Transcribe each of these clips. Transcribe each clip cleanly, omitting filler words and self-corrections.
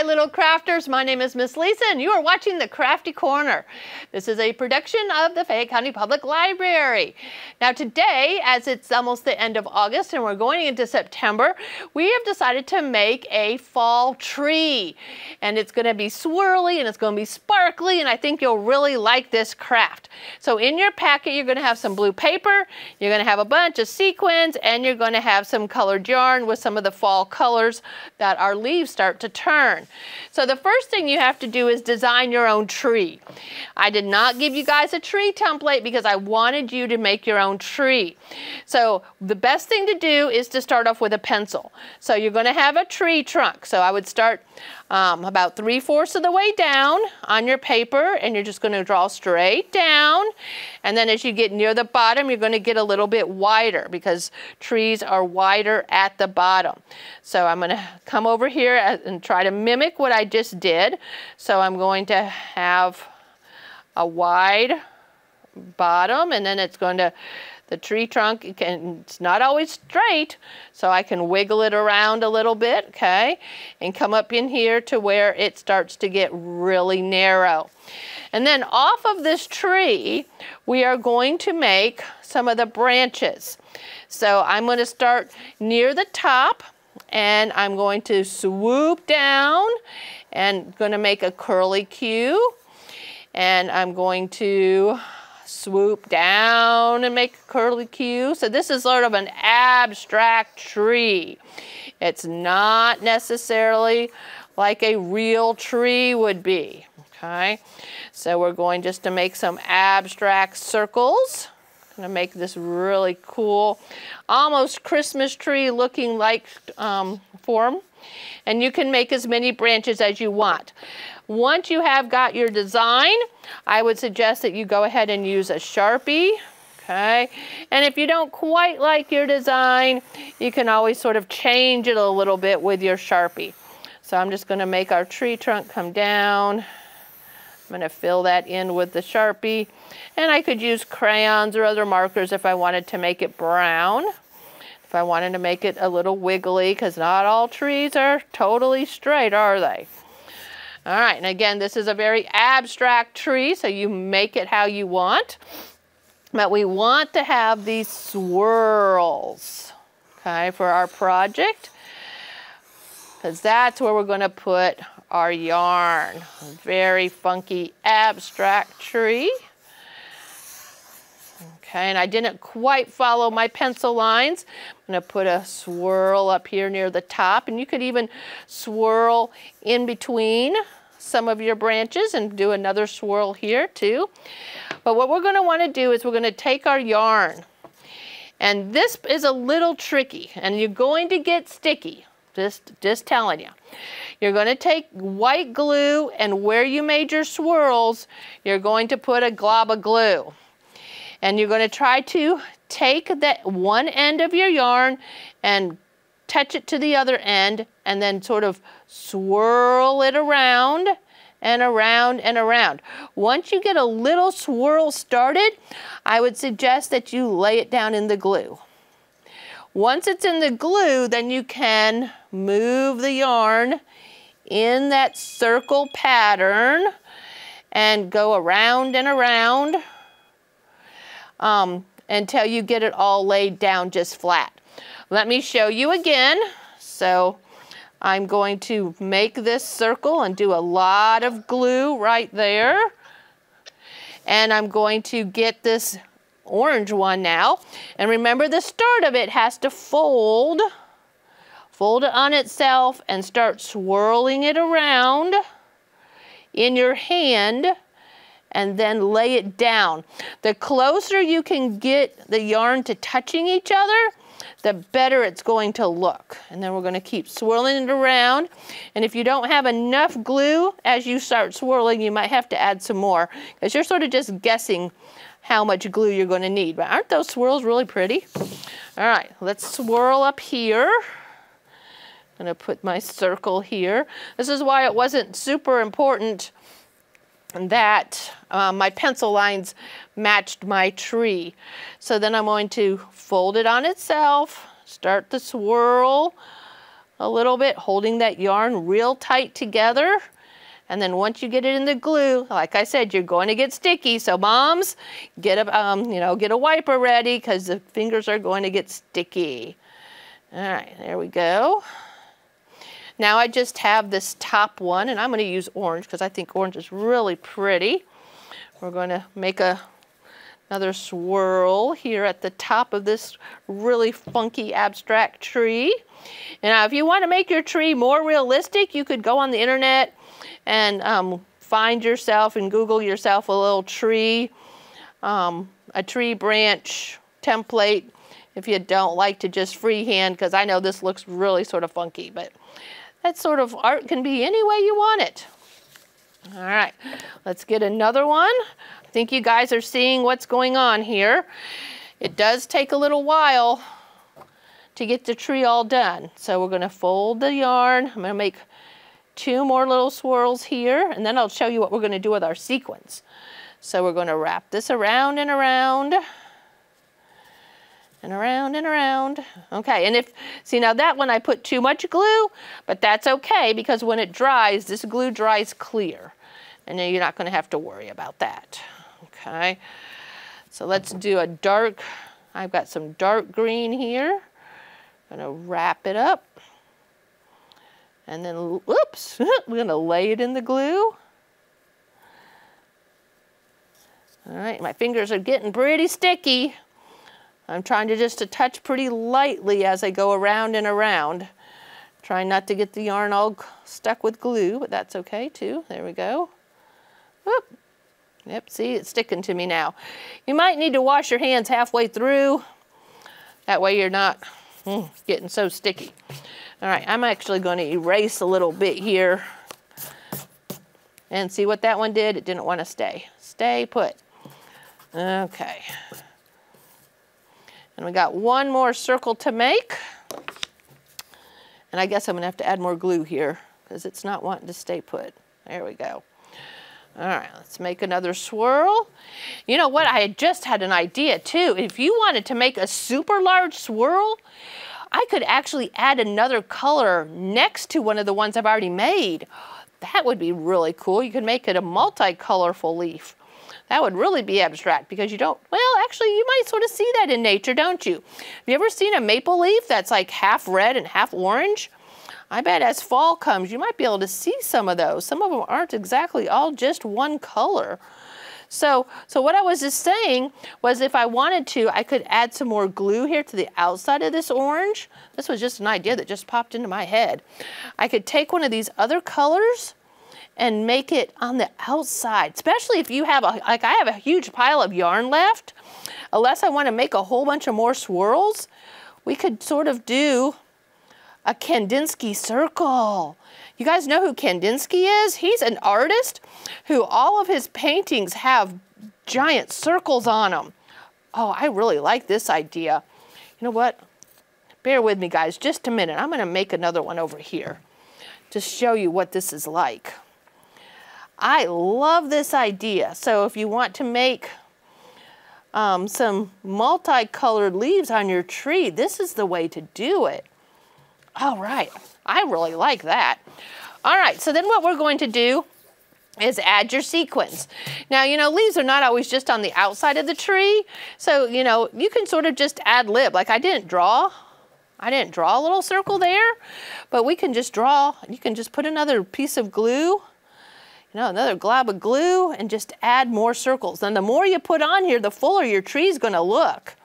little crafters, my name is Miss Lisa and you are watching the Crafty Corner. This is a production of the Fayette County Public Library. Now today, as it's almost the end of August and we're going into September, we have decided to make a fall tree. And it's going to be swirly and it's going to be sparkly, and I think you'll really like this craft. So in your packet you're going to have some blue paper, you're going to have a bunch of sequins, and you're going to have some colored yarn with some of the fall colors that our leaves start to turn. So the first thing you have to do is design your own tree. I did not give you guys a tree template because I wanted you to make your own tree. So the best thing to do is to start off with a pencil. So you're going to have a tree trunk. So I would start about 3/4 of the way down on your paper, and you're just going to draw straight down. And then as you get near the bottom, you're going to get a little bit wider because trees are wider at the bottom. So I'm going to come over here and try to mimic what I just did. So I'm going to have a wide bottom, and then it's going to, the tree trunk, it's not always straight, so I can wiggle it around a little bit, okay, and come up in here to where it starts to get really narrow. And then off of this tree, we are going to make some of the branches. So I'm going to start near the top, and I'm going to swoop down and going to make a curly Q, and I'm going to swoop down and make a curly Q. So this is sort of an abstract tree. It's not necessarily like a real tree would be, okay? So we're going just to make some abstract circles. I'm going to make this really cool, almost Christmas tree looking like form. And you can make as many branches as you want. Once you have got your design, I would suggest that you go ahead and use a Sharpie, okay? And if you don't quite like your design, you can always sort of change it a little bit with your Sharpie. So I'm just going to make our tree trunk come down. I'm going to fill that in with the Sharpie. And I could use crayons or other markers if I wanted to make it brown. If I wanted to make it a little wiggly, because not all trees are totally straight, are they? All right, and again, this is a very abstract tree, so you make it how you want. But we want to have these swirls, okay, for our project, because that's where we're going to put our yarn. A very funky, abstract tree. Okay, and I didn't quite follow my pencil lines. I'm going to put a swirl up here near the top, and you could even swirl in between some of your branches and do another swirl here too. But what we're going to want to do is we're going to take our yarn, and this is a little tricky, and you're going to get sticky, just telling you. You're going to take white glue, and where you made your swirls, you're going to put a glob of glue. And you're going to try to take that one end of your yarn and touch it to the other end, and then sort of swirl it around and around and around. Once you get a little swirl started, I would suggest that you lay it down in the glue. Once it's in the glue, then you can move the yarn in that circle pattern and go around and around until you get it all laid down just flat. Let me show you again. So I'm going to make this circle and do a lot of glue right there. And I'm going to get this orange one now. And remember, the start of it has to fold it on itself and start swirling it around in your hand, and then lay it down. The closer you can get the yarn to touching each other, the better it's going to look. And then we're going to keep swirling it around. And if you don't have enough glue as you start swirling, you might have to add some more, because you're sort of just guessing how much glue you're going to need. But aren't those swirls really pretty? All right, let's swirl up here. I'm going to put my circle here. This is why it wasn't super important that my pencil lines matched my tree. So then I'm going to fold it on itself, start the swirl a little bit, holding that yarn real tight together. And then once you get it in the glue, like I said, you're going to get sticky. So moms, get a, get a wiper ready because the fingers are going to get sticky. All right, there we go. Now I just have this top one, and I'm going to use orange because I think orange is really pretty. We're going to make another swirl here at the top of this really funky abstract tree. And now if you want to make your tree more realistic, you could go on the internet and find yourself and Google yourself a little tree, a tree branch template if you don't like to just freehand, because I know this looks really sort of funky, but that sort of art can be any way you want it. All right, let's get another one. I think you guys are seeing what's going on here. It does take a little while to get the tree all done. So we're going to fold the yarn. I'm going to make 2 more little swirls here, and then I'll show you what we're going to do with our sequins. So we're going to wrap this around and around and around and around. Okay, and see now that one I put too much glue, but that's okay because when it dries, this glue dries clear, and then you're not going to have to worry about that. Okay, so let's do a dark, I've got some dark green here. I'm going to wrap it up. And then, whoops, we're going to lay it in the glue. All right, my fingers are getting pretty sticky. I'm trying to just to touch pretty lightly as I go around and around. Trying not to get the yarn all stuck with glue, but that's okay too. There we go. Whoop. Yep, see, it's sticking to me now. You might need to wash your hands halfway through. That way you're not getting so sticky. All right, I'm actually going to erase a little bit here. And see what that one did? It didn't want to stay. Stay put. Okay. And we got one more circle to make. And I guess I'm going to have to add more glue here because it's not wanting to stay put. There we go. All right, let's make another swirl. You know what? I had just had an idea too. If you wanted to make a super large swirl, I could actually add another color next to one of the ones I've already made. That would be really cool. You could make it a multi-colorful leaf. That would really be abstract because you don't, well, actually you might sort of see that in nature, don't you? Have you ever seen a maple leaf that's like half red and half orange? I bet as fall comes, you might be able to see some of those. Some of them aren't exactly all just one color. So what I was just saying was if I wanted to, I could add some more glue here to the outside of this orange. This was just an idea that just popped into my head. I could take one of these other colors and make it on the outside, especially if you have like I have a huge pile of yarn left. Unless I want to make a whole bunch of more swirls, we could sort of do a Kandinsky circle. You guys know who Kandinsky is? He's an artist who all of his paintings have giant circles on them. Oh, I really like this idea. You know what? Bear with me, guys, just a minute. I'm going to make another one over here to show you what this is like. I love this idea. So if you want to make some multicolored leaves on your tree, this is the way to do it. All right, I really like that. All right, so then what we're going to do is add your sequins. Now, you know, leaves are not always just on the outside of the tree. So, you know, you can sort of just ad lib. Like I didn't draw a little circle there, but we can just draw, you can just put another piece of glue, you know, another glob of glue and just add more circles. And the more you put on here, the fuller your tree is going to look.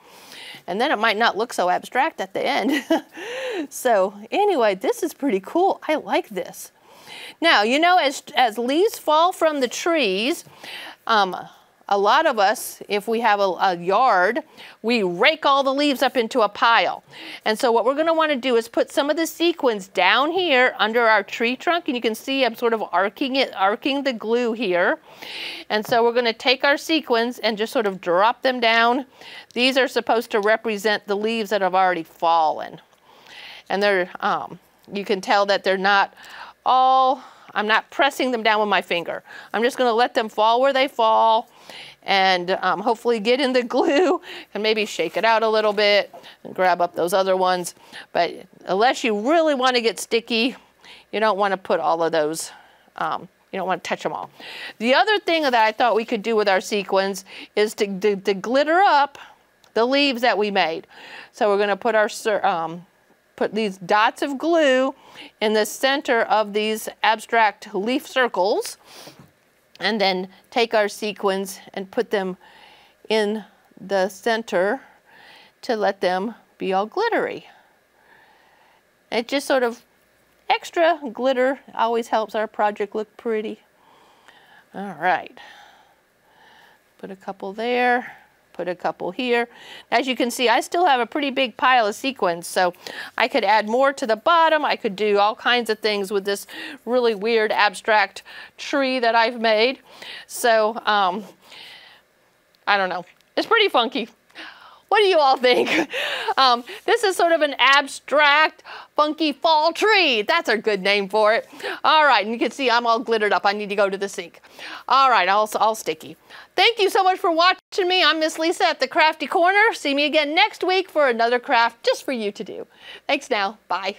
And then it might not look so abstract at the end. So anyway, this is pretty cool. I like this. Now, you know, as leaves fall from the trees, a lot of us, if we have a yard, we rake all the leaves up into a pile. And so what we're going to want to do is put some of the sequins down here under our tree trunk. And you can see I'm sort of arcing the glue here. And so we're going to take our sequins and just sort of drop them down. These are supposed to represent the leaves that have already fallen. And they're, you can tell that they're not all, I'm not pressing them down with my finger. I'm just going to let them fall where they fall. and hopefully get in the glue and maybe shake it out a little bit and grab up those other ones. But unless you really want to get sticky, you don't want to put all of those, you don't want to touch them all. The other thing that I thought we could do with our sequins is to glitter up the leaves that we made. So we're going to put our put these dots of glue in the center of these abstract leaf circles, and then take our sequins and put them in the center to let them be all glittery. It just sort of extra glitter always helps our project look pretty. All right, put a couple there. Put a couple here. As you can see, I still have a pretty big pile of sequins, so I could add more to the bottom. I could do all kinds of things with this really weird abstract tree that I've made. So, I don't know. It's pretty funky. What do you all think? This is sort of an abstract, funky fall tree. That's a good name for it. All right, and you can see I'm all glittered up. I need to go to the sink. All right, all sticky. Thank you so much for watching me. I'm Miss Lisa at the Crafty Corner. See me again next week for another craft just for you to do. Thanks now. Bye.